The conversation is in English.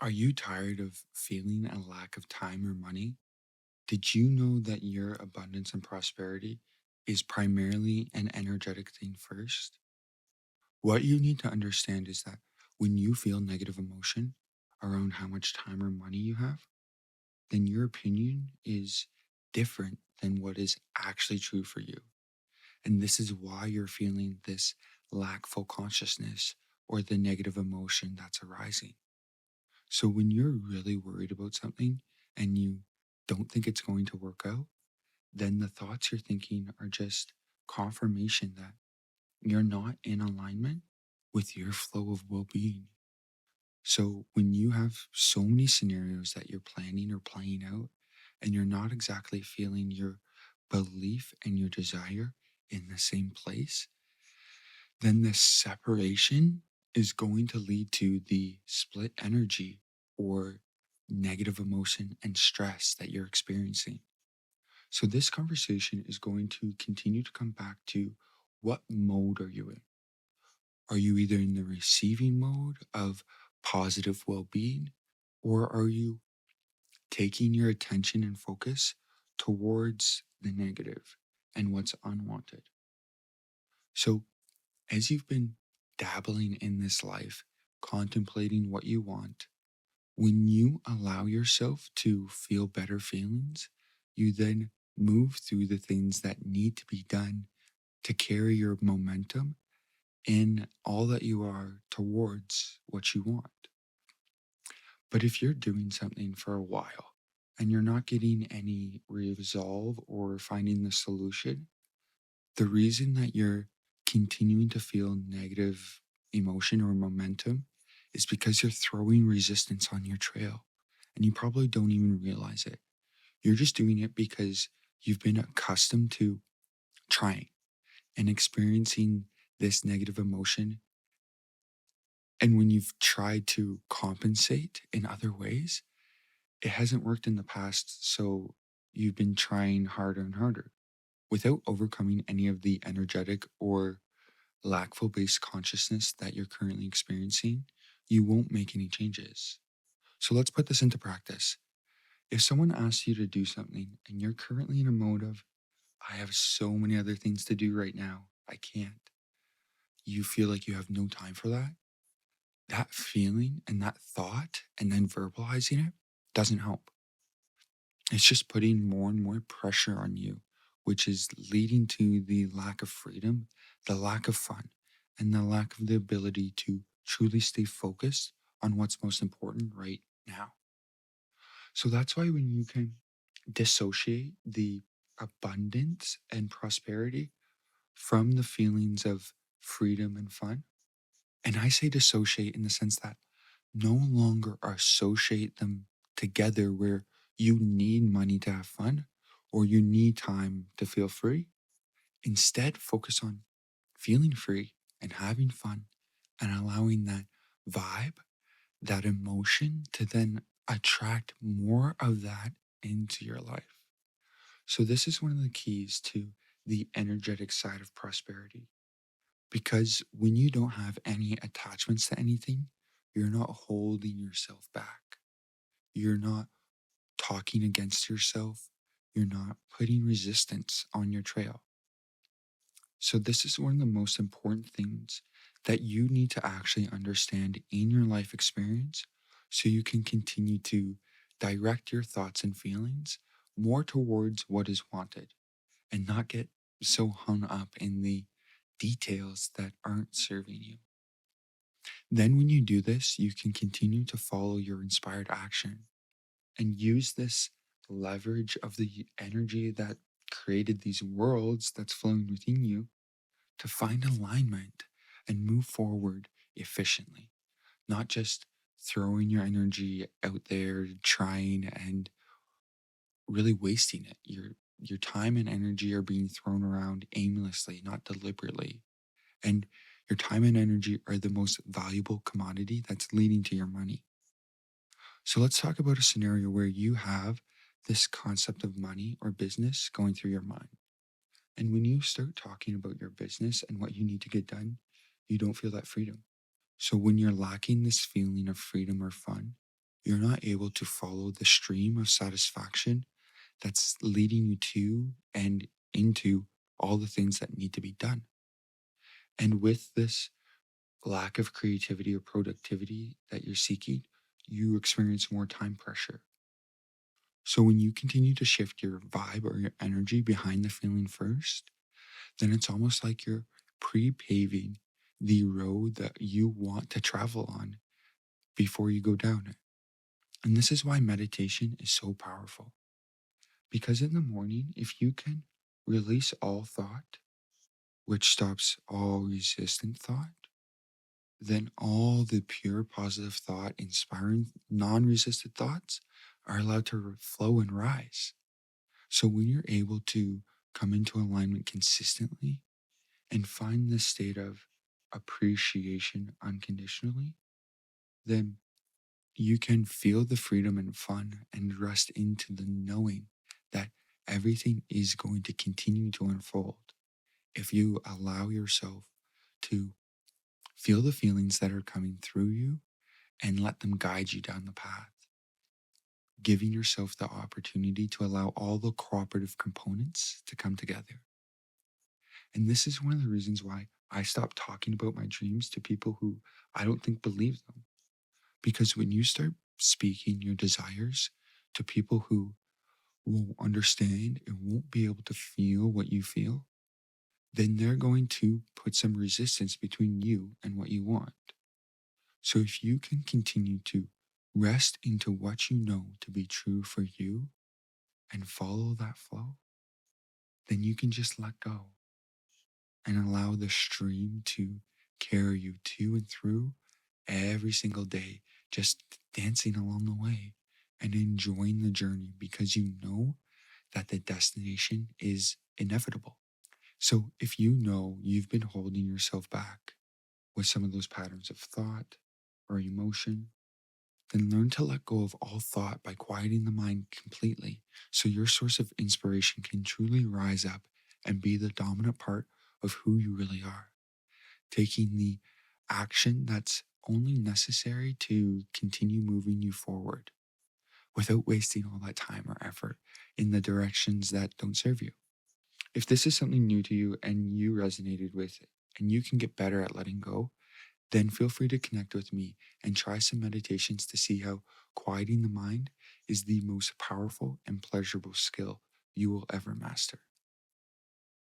Are you tired of feeling a lack of time or money? Did you know that your abundance and prosperity is primarily an energetic thing first? What you need to understand is that when you feel negative emotion around how much time or money you have, then your opinion is different than what is actually true for you. And this is why you're feeling this lackful consciousness or the negative emotion that's arising. So when you're really worried about something and you don't think it's going to work out, then the thoughts you're thinking are just confirmation that you're not in alignment with your flow of well being. So when you have so many scenarios that you're planning or playing out, and you're not exactly feeling your belief and your desire in the same place, then this separation is going to lead to the split energy or negative emotion and stress that you're experiencing. So, this conversation is going to continue to come back to what mode are you in? Are you either in the receiving mode of positive well being, or are you taking your attention and focus towards the negative and what's unwanted? So, as you've been dabbling in this life, contemplating what you want, when you allow yourself to feel better feelings, you then move through the things that need to be done to carry your momentum in all that you are towards what you want. But if you're doing something for a while and you're not getting any resolve or finding the solution, the reason that you're continuing to feel negative emotion or momentum is because you're throwing resistance on your trail and you probably don't even realize it. You're just doing it because you've been accustomed to trying and experiencing this negative emotion. And when you've tried to compensate in other ways, it hasn't worked in the past. So you've been trying harder and harder without overcoming any of the energetic or lackful based consciousness that you're currently experiencing, you won't make any changes. So let's put this into practice. If someone asks you to do something and you're currently in a mode of, I have so many other things to do right now, I can't, you feel like you have no time for that, that feeling and that thought and then verbalizing it doesn't help. It's just putting more and more pressure on you, which is leading to the lack of freedom, the lack of fun, and the lack of the ability to truly stay focused on what's most important right now. So that's why when you can dissociate the abundance and prosperity from the feelings of freedom and fun, and I say dissociate in the sense that no longer associate them together where you need money to have fun or you need time to feel free. Instead, focus on feeling free and having fun and allowing that vibe, that emotion to then attract more of that into your life. So, this is one of the keys to the energetic side of prosperity. Because when you don't have any attachments to anything, you're not holding yourself back. You're not talking against yourself. You're not putting resistance on your trail. So, this is one of the most important things that you need to actually understand in your life experience so you can continue to direct your thoughts and feelings more towards what is wanted and not get so hung up in the details that aren't serving you. Then, when you do this, you can continue to follow your inspired action and use this leverage of the energy that created these worlds that's flowing within you to find alignment and move forward efficiently, not just throwing your energy out there, trying and really wasting it. Your time and energy are being thrown around aimlessly, not deliberately. And your time and energy are the most valuable commodity that's leading to your money. So let's talk about a scenario where you have this concept of money or business going through your mind. And when you start talking about your business and what you need to get done, you don't feel that freedom. So when you're lacking this feeling of freedom or fun, You're not able to follow the stream of satisfaction that's leading you to and into all the things that need to be done. And with this lack of creativity or productivity that you're seeking, you experience more time pressure. So when you continue to shift your vibe or your energy behind the feeling first, then it's almost like you're pre paving the road that you want to travel on before you go down it. And this is why meditation is so powerful. Because in the morning, if you can release all thought, which stops all resistant thought, then all the pure positive thought, inspiring, non resistant thoughts are allowed to flow and rise. So when you're able to come into alignment consistently and find this state of appreciation unconditionally, then you can feel the freedom and fun and rest into the knowing that everything is going to continue to unfold if you allow yourself to feel the feelings that are coming through you and let them guide you down the path, giving yourself the opportunity to allow all the cooperative components to come together. And this is one of the reasons why I stopped talking about my dreams to people who I don't think believe them. Because when you start speaking your desires to people who won't understand and won't be able to feel what you feel, then they're going to put some resistance between you and what you want. So if you can continue to rest into what you know to be true for you and follow that flow, then you can just let go and allow the stream to carry you to and through every single day, just dancing along the way and enjoying the journey because you know that the destination is inevitable. So if you know you've been holding yourself back with some of those patterns of thought or emotion, then learn to let go of all thought by quieting the mind completely so your source of inspiration can truly rise up and be the dominant part of who you really are, taking the action that's only necessary to continue moving you forward without wasting all that time or effort in the directions that don't serve you. If this is something new to you and you resonated with it and you can get better at letting go, then feel free to connect with me and try some meditations to see how quieting the mind is the most powerful and pleasurable skill you will ever master.